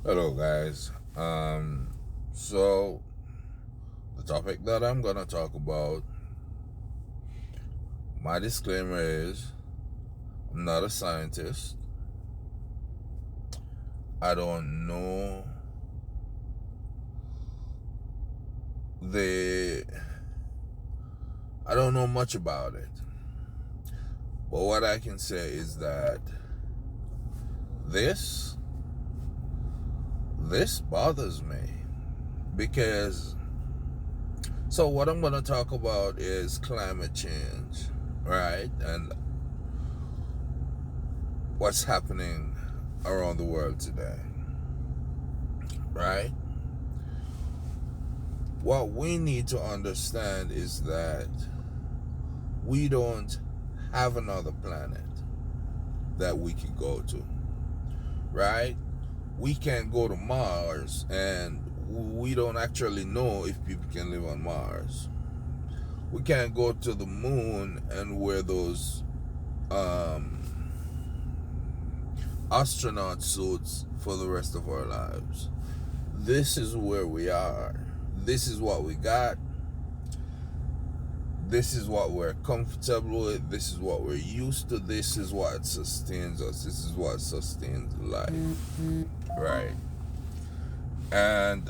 Hello, guys. So the topic that I'm gonna talk about, my disclaimer is, I'm not a scientist. I don't know the, I don't know much about it. But what I can say is that this, this bothers me because. So what I'm gonna talk about is climate change, right? And what's happening around the world today, right? What we need to understand is that we don't have another planet that we can go to, right? We can't go to Mars, and we don't actually know if people can live on Mars. We can't go to the moon and wear those um, astronaut suits for the rest of our lives. This is where we are. This is what we got. This is what we're comfortable with. This is what we're used to. This is what sustains us. This is what sustains life. Right. And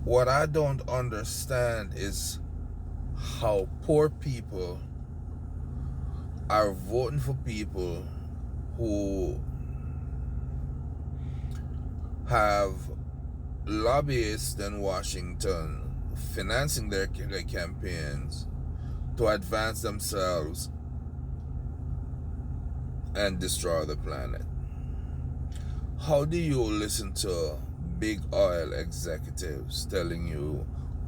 what I don't understand is how poor people are voting for people who have lobbyists in Washington financing their campaigns to advance themselves and destroy the planet. How do you listen to big oil executives telling you,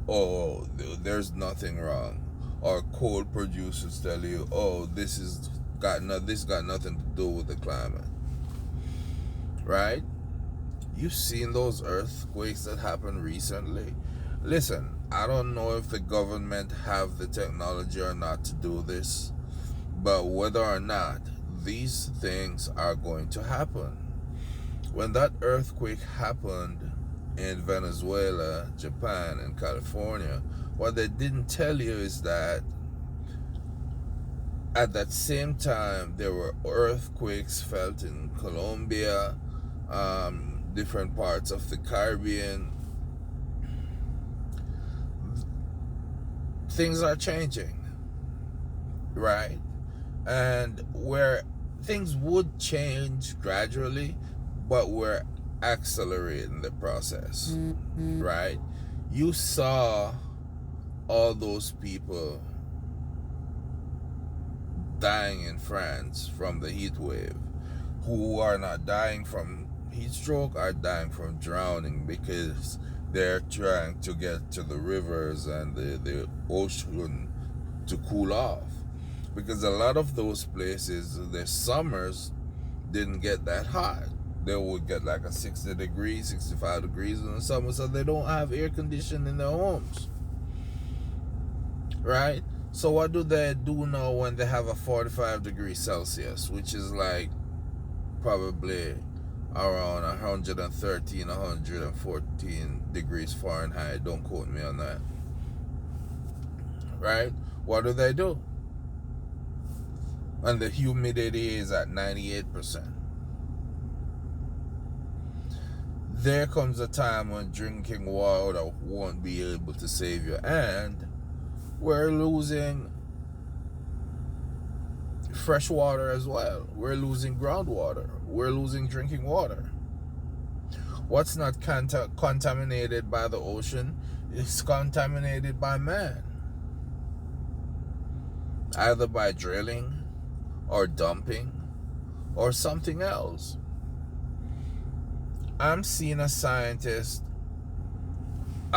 oh, there's nothing wrong, or coal producers tell you, oh, this got nothing to do with the climate, right? You've seen those earthquakes that happened recently. Listen, I don't know if the government have the technology or not to do this, but whether or not, these things are going to happen. When that earthquake happened in Venezuela, Japan, and California, what they didn't tell you is that at that same time there were earthquakes felt in Colombia, different parts of the Caribbean. Things are changing, right? And where things would change gradually, but we're accelerating the process, right? You saw all those people dying in France from the heat wave, who are not dying from heat stroke, are dying from drowning because they're trying to get to the rivers and the ocean to cool off. Because a lot of those places, their summers didn't get that hot. They would get like a 60 degrees, 65 degrees in the summer, so they don't have air conditioning in their homes, right? So what do they do now when they have a 45 degrees Celsius, which is like probably around 113, 114 degrees Fahrenheit? Don't quote me on that, right? What do? And the humidity is at 98%. There comes a time when drinking water won't be able to save you, and we're losing fresh water as well. We're losing groundwater. We're losing drinking water. What's not contaminated by the ocean is contaminated by man, either by drilling or dumping or something else. I'm seeing a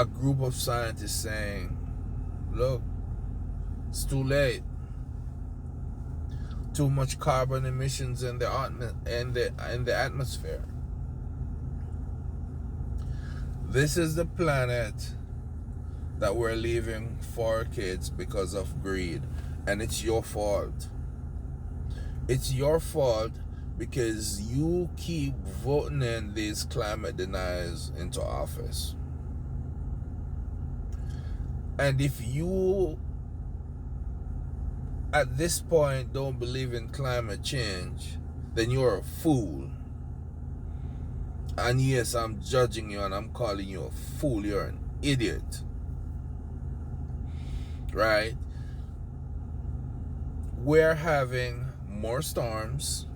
group of scientists saying, look, it's too late. Too much carbon emissions in the atmosphere. This is the planet that we're leaving for our kids because of greed, and it's your fault. It's your fault because you keep voting in these climate deniers into office. And if you at this point don't believe in climate change, then you're a fool. And yes, I'm judging you and I'm calling you a fool. You're an idiot. Right? We're having more storms,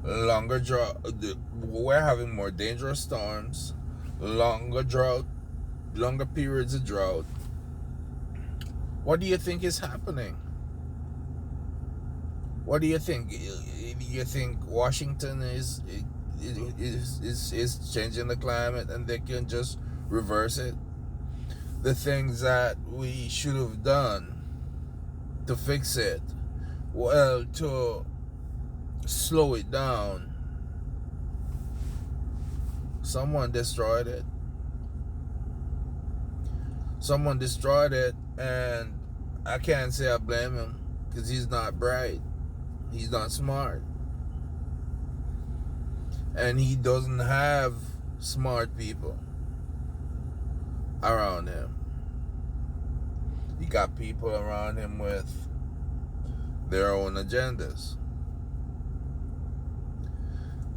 longer drought. We're having more dangerous storms, longer drought, longer periods of drought. What do you think is happening? What do you think? You think Washington is changing the climate and they can just reverse it? The things that we should have done to fix it, well, to slow it down, someone destroyed it. Someone destroyed it, and I can't say I blame him because he's not bright. He's not smart. And he doesn't have smart people around him. He got people around him with their own agendas.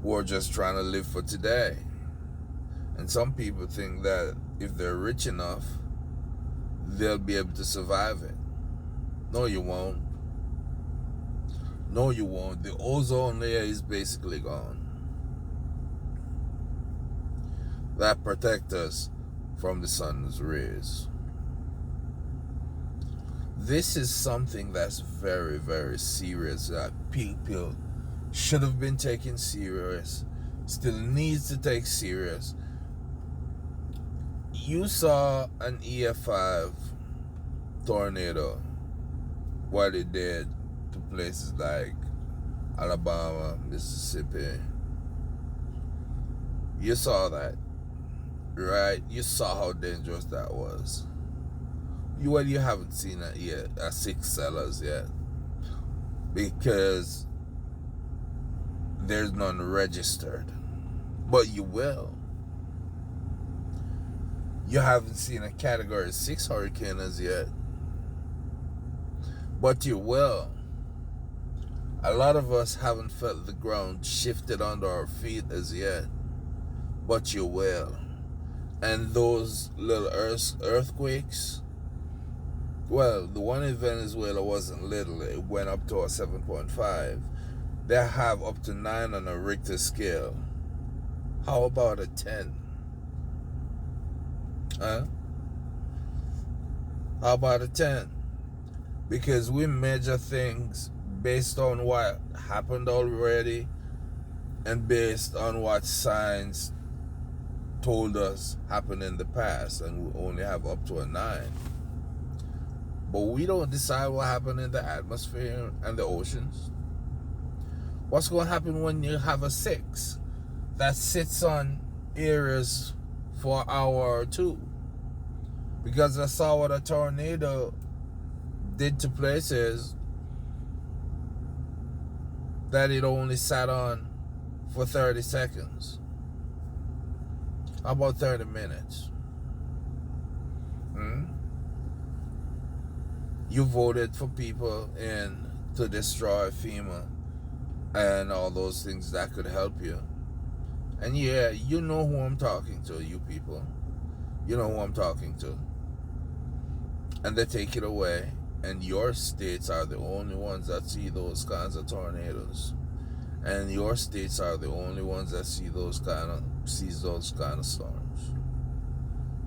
We're just trying to live for today. And some people think that if they're rich enough, they'll be able to survive it. No, you won't. No, you won't. The ozone layer is basically gone. That protects us from the sun's rays. This is something that's very, very serious that people should have been taken serious, still needs to take serious. You saw an EF5 tornado, what it did to places like Alabama, Mississippi. You saw that, right? You saw how dangerous that was. You haven't seen it yet, a 6 sellers yet, because there's none registered, but you will. You haven't seen a category 6 hurricane as yet, but you will. A lot of us haven't felt the ground shifted under our feet as yet, but you will. And those little earthquakes, well, the one in Venezuela wasn't little. It went up to a 7.5. They have up to 9 on a Richter scale. How about a 10? Huh? How about a 10? Because we measure things based on what happened already and based on what science told us happened in the past, and we only have up to a 9. But we don't decide what happened in the atmosphere and the oceans. What's going to happen when you have a 6 that sits on areas for an hour or two? Because I saw what a tornado did to places that it only sat on for 30 seconds. How about 30 minutes? You voted for people to destroy FEMA and all those things that could help you. And yeah, you know who I'm talking to, you people. You know who I'm talking to. And they take it away, and your states are the only ones that see those kinds of tornadoes. And your states are the only ones that see those kind of storms.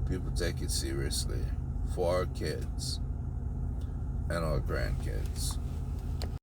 People take it seriously for our kids and our grandkids.